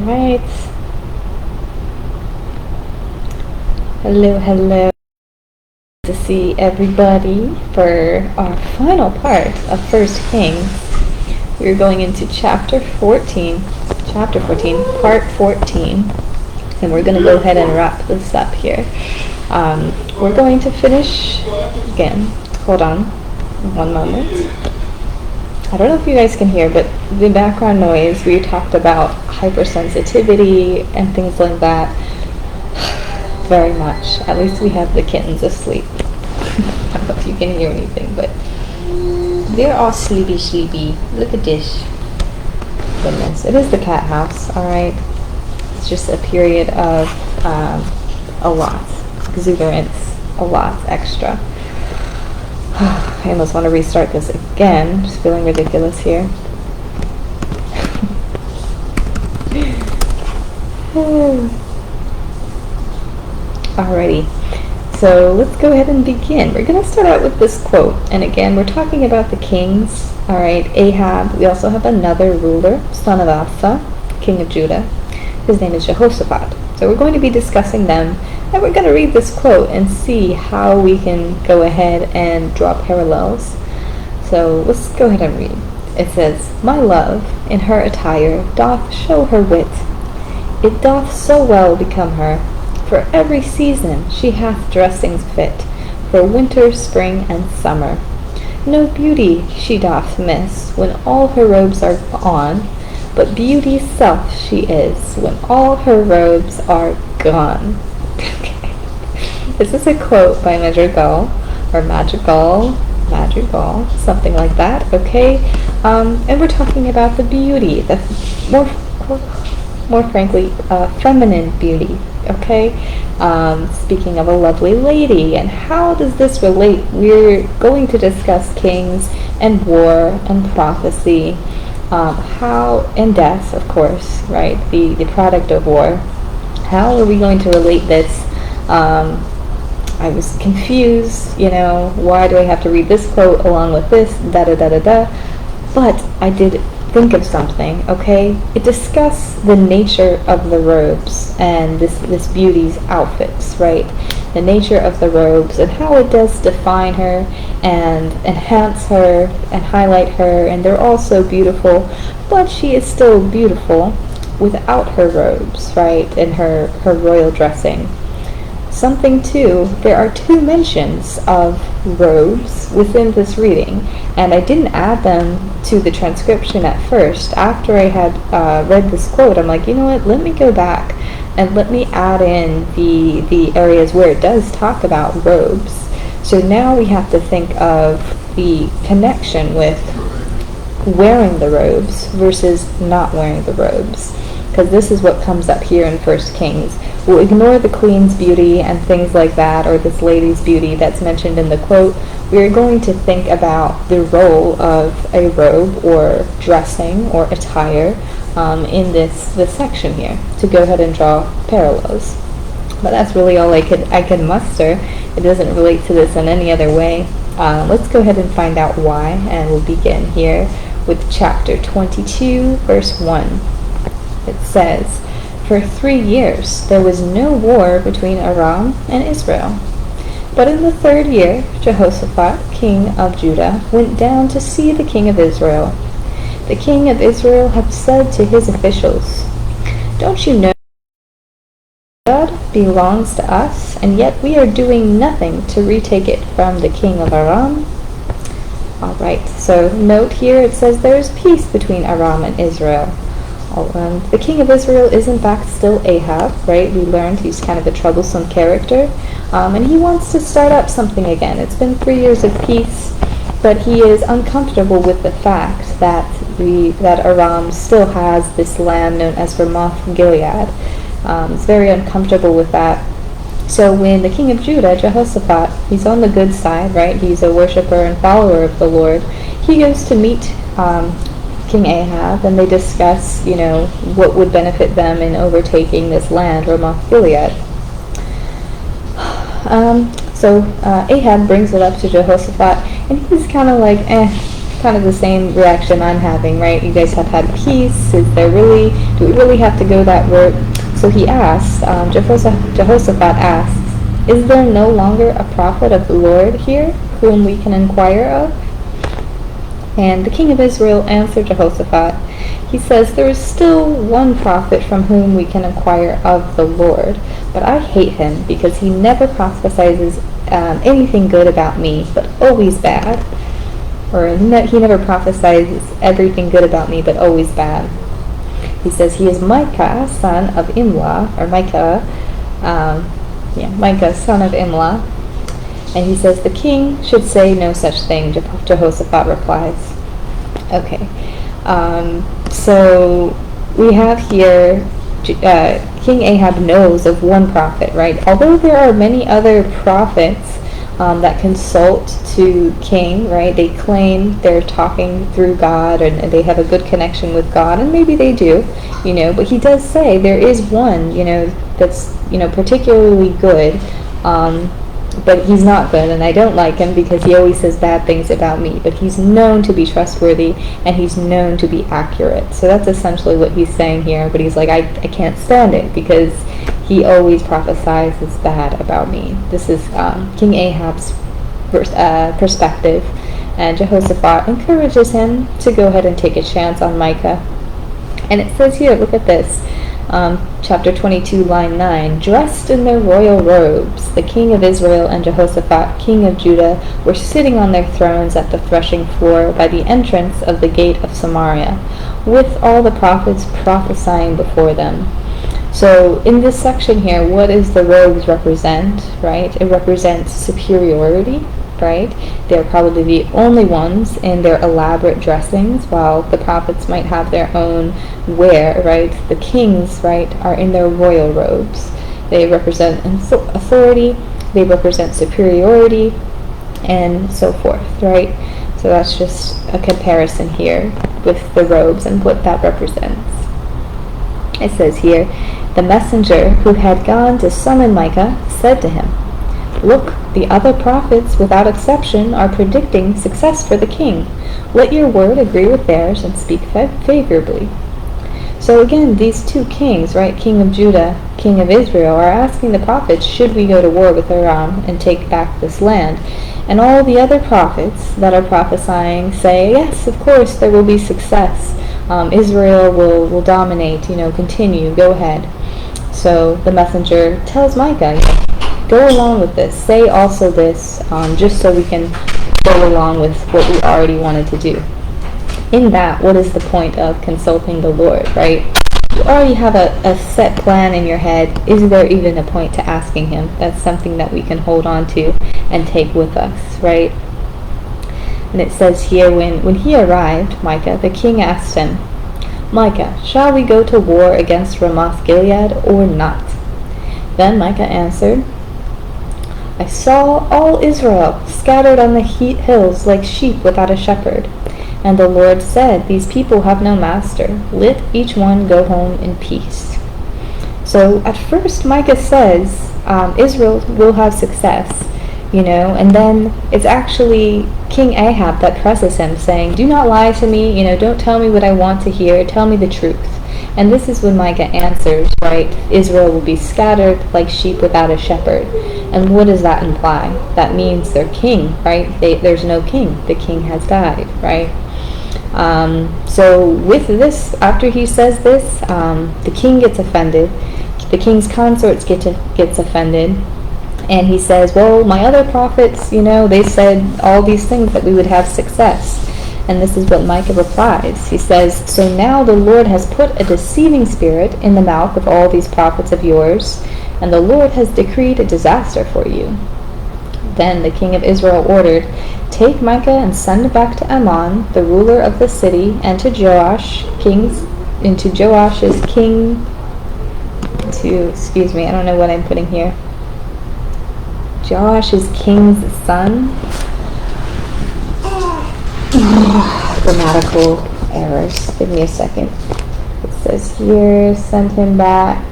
Alright. Hello. To see everybody for our final part of First Kings. We're going into chapter 14, part 14, and we're going to go ahead and wrap this up here. We're going to finish again. Hold on one moment. I don't know if you guys can hear, but the background noise, we talked about hypersensitivity and things like that. Very much. At least we have the kittens asleep. I don't know if you can hear anything, but they're all sleepy. Look at this. Goodness. It is the cat house, alright? It's just a period of a lot. Exuberance. A lot extra. I almost want to restart this again. Just feeling ridiculous here. Alrighty, so let's go ahead and begin. We're going to start out with this quote, and again, we're talking about the kings. Alright, Ahab. We also have another ruler, son of Asa, king of Judah. His name is Jehoshaphat. So we're going to be discussing them, and we're going to read this quote and see how we can go ahead and draw parallels. So let's go ahead and read. It says, "My love in her attire doth show her wit. It doth so well become her. For every season she hath dressings fit, for winter, spring, and summer. No beauty she doth miss when all her robes are on, but beauty's self she is when all her robes are gone." Okay. This is a quote by Madrigal, something like that, okay? And we're talking about the beauty, the more frankly, feminine beauty, okay? Speaking of a lovely lady, and how does this relate? We're going to discuss kings and war and prophecy, and death, of course, right? The product of war. How are we going to relate this? I was confused, why do I have to read this quote along with this, da-da-da-da-da, but I did think of something, okay? It discussed the nature of the robes and this beauty's outfits, right? The nature of the robes and how it does define her and enhance her and highlight her, and they're all so beautiful, but she is still beautiful without her robes, right? And her royal dressing. Something too, there are two mentions of robes within this reading, and I didn't add them to the transcription at first. After I had read this quote, I'm like, you know what, let me go back and let me add in the areas where it does talk about robes. So now we have to think of the connection with wearing the robes versus not wearing the robes, because this is what comes up here in 1 Kings. We'll ignore the queen's beauty and things like that, or this lady's beauty that's mentioned in the quote. We're going to think about the role of a robe or dressing or attire in this section here to go ahead and draw parallels. But that's really all I could muster. It doesn't relate to this in any other way. Let's go ahead and find out why, and we'll begin here with chapter 22, verse 1. It says, "For 3 years there was no war between Aram and Israel. But in the 3rd year, Jehoshaphat, king of Judah, went down to see the king of Israel. The king of Israel had said to his officials, 'Don't you know God belongs to us, and yet we are doing nothing to retake it from the king of Aram?'" Alright, so note here it says there is peace between Aram and Israel. The king of Israel is in fact still Ahab, right? We learned he's kind of a troublesome character, and he wants to start up something again. It's been 3 years of peace, but he is uncomfortable with the fact that Aram still has this land known as Ramoth Gilead. He's very uncomfortable with that. So when the king of Judah, Jehoshaphat, he's on the good side, right? He's a worshiper and follower of the Lord. He goes to meet King Ahab, and they discuss, what would benefit them in overtaking this land, Ramoth Gilead. So Ahab brings it up to Jehoshaphat, and he's kind of like, kind of the same reaction I'm having, right? You guys have had peace. Do we really have to go that route? So he asks, Jehoshaphat asks, is there no longer a prophet of the Lord here whom we can inquire of? And the king of Israel answered Jehoshaphat. He says, there is still one prophet from whom we can inquire of the Lord, but I hate him because he never prophesies anything good about me, but always bad. Or he never prophesies everything good about me, but always bad. He says he is Micaiah, son of Imlah, or Micaiah, Micaiah, son of Imlah. And he says the king should say no such thing. Jehoshaphat replies. Okay. So we have here King Ahab knows of one prophet, right? Although there are many other prophets that consult to king, right? They claim they're talking through God and they have a good connection with God, and maybe they do, but he does say there is one, that's, particularly good, but he's not good, and I don't like him because he always says bad things about me, but he's known to be trustworthy and he's known to be accurate. So that's essentially what he's saying here, but he's like, I can't stand it because he always prophesies bad about me. This is King Ahab's perspective, and Jehoshaphat encourages him to go ahead and take a chance on Micah. And it says here, look at this, chapter 22, line 9, dressed in their royal robes, the king of Israel and Jehoshaphat, king of Judah, were sitting on their thrones at the threshing floor by the entrance of the gate of Samaria, with all the prophets prophesying before them. So in this section here, what does the robes represent, right? It represents superiority, right? They're probably the only ones in their elaborate dressings, while the prophets might have their own wear, right? The kings, right, are in their royal robes. They represent authority, they represent superiority, and so forth, right? So that's just a comparison here with the robes and what that represents. It says here, the messenger who had gone to summon Micah said to him, look, the other prophets, without exception, are predicting success for the king. Let your word agree with theirs and speak favorably. So again, these two kings, right, king of Judah, king of Israel, are asking the prophets, should we go to war with Aram and take back this land? And all the other prophets that are prophesying say, yes, of course, there will be success. Israel will dominate, continue, go ahead. So the messenger tells Micah, go along with this. Say also this, just so we can go along with what we already wanted to do. In that, what is the point of consulting the Lord, right? You already have a set plan in your head. Is there even a point to asking him? That's something that we can hold on to and take with us, right? And it says here, when he arrived, Micah, the king asked him, Micah, shall we go to war against Ramoth Gilead or not? Then Micah answered, I saw all Israel scattered on the hills like sheep without a shepherd. And the Lord said, these people have no master. Let each one go home in peace. So at first Micah says Israel will have success, and then it's actually King Ahab that presses him, saying, do not lie to me, don't tell me what I want to hear, tell me the truth. And this is when Micah answers, right, Israel will be scattered like sheep without a shepherd. And what does that imply? That means their king, right? There's no king. The king has died, right? So with this, after he says this, the king gets offended. The king's consorts gets offended. And he says, well, my other prophets, they said all these things that we would have success. And this is what Micah replies. He says, so now the Lord has put a deceiving spirit in the mouth of all these prophets of yours, and the Lord has decreed a disaster for you. Then the king of Israel ordered, take Micah and send it back to Ammon, the ruler of the city, and to Joash's I don't know what I'm putting here. Joash's king's son. Grammatical errors. Give me a second. It says here, send him back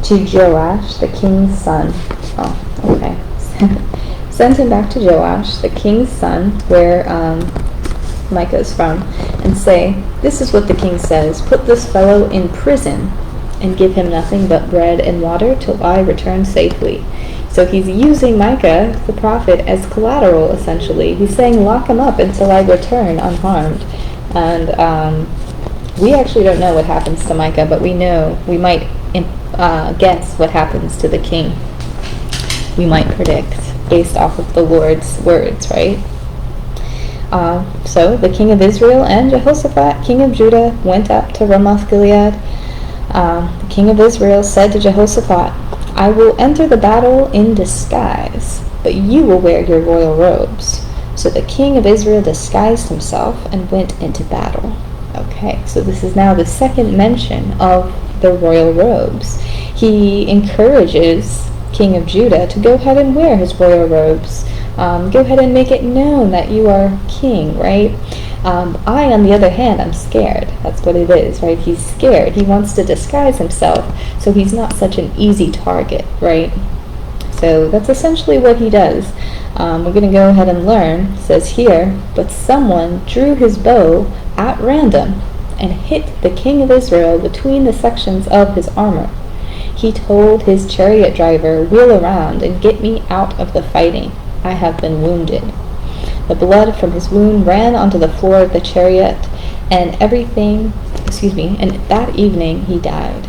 to Joash, the king's son. Oh, okay. Send him back to Joash, the king's son, where Micah is from, and say, "This is what the king says, put this fellow in prison and give him nothing but bread and water till I return safely." So he's using Micah, the prophet, as collateral, essentially. He's saying, lock him up until I return unharmed. And we actually don't know what happens to Micah, but we might guess what happens to the king. We might predict based off of the Lord's words, right? So the king of Israel and Jehoshaphat, king of Judah, went up to Ramoth Gilead. The king of Israel said to Jehoshaphat, "I will enter the battle in disguise, but you will wear your royal robes." So the king of Israel disguised himself and went into battle. Okay, so this is now the second mention of the royal robes. He encourages king of Judah to go ahead and wear his royal robes. Go ahead and make it known that you are king, right? I, on the other hand, I'm scared. That's what it is, right? He's scared. He wants to disguise himself, so he's not such an easy target, right? So that's essentially what he does. We're going to go ahead and learn. It says here, "But someone drew his bow at random and hit the king of Israel between the sections of his armor. He told his chariot driver, 'Wheel around and get me out of the fighting. I have been wounded.' The blood from his wound ran onto the floor of the chariot, and that evening he died."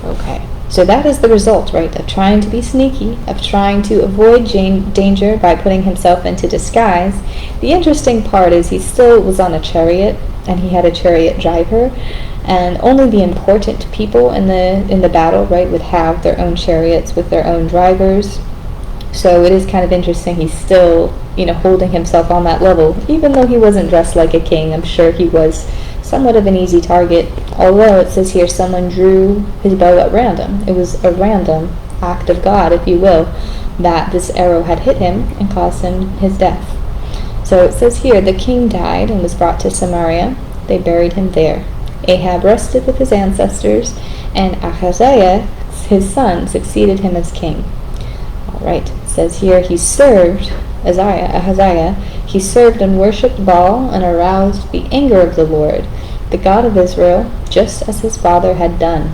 Okay, so that is the result, right, of trying to be sneaky, of trying to avoid danger by putting himself into disguise. The interesting part is he still was on a chariot, and he had a chariot driver, and only the important people in the battle, right, would have their own chariots with their own drivers. So it is kind of interesting he's still, holding himself on that level, even though he wasn't dressed like a king. I'm sure he was somewhat of an easy target, although it says here someone drew his bow at random. It was a random act of God, if you will, that this arrow had hit him and caused him his death. So it says here, the king died and was brought to Samaria. They buried him there. Ahab rested with his ancestors, and Ahaziah, his son, succeeded him as king. All right, it says here he served, Ahaziah, he served and worshipped Baal and aroused the anger of the Lord, the God of Israel, just as his father had done.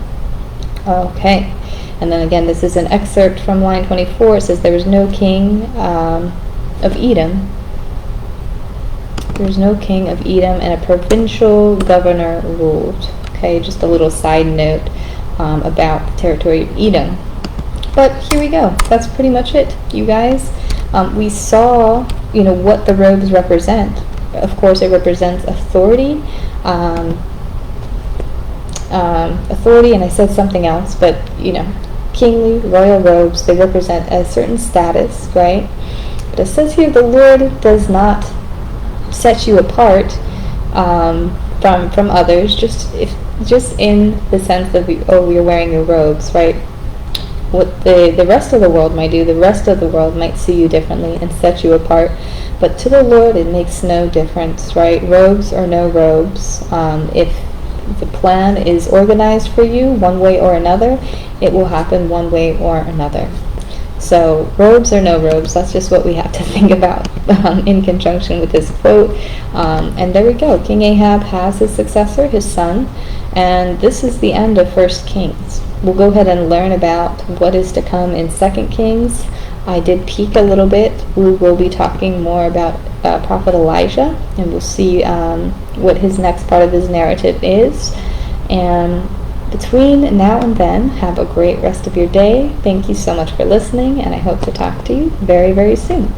Okay, and then again, this is an excerpt from line 24. It says there was no king of Edom. There was no king of Edom, and a provincial governor ruled. Okay, just a little side note about the territory of Edom. But here we go. That's pretty much it, you guys. We saw, what the robes represent. Of course, it represents authority. Authority, and I said something else, but, kingly, royal robes, they represent a certain status, right? But it says here the Lord does not set you apart from others, just in the sense that you're wearing your robes, right? What the rest of the world might do, the rest of the world might see you differently and set you apart, but to the Lord it makes no difference, right? Robes or no robes, if the plan is organized for you one way or another, it will happen one way or another. So robes or no robes, that's just what we have to think about in conjunction with this quote. And there we go. King Ahab has his successor, his son, and this is the end of 1 Kings. We'll go ahead and learn about what is to come in 2 Kings. I did peek a little bit. We will be talking more about Prophet Elijah, and we'll see what his next part of his narrative is. And between now and then, have a great rest of your day. Thank you so much for listening, and I hope to talk to you very, very soon.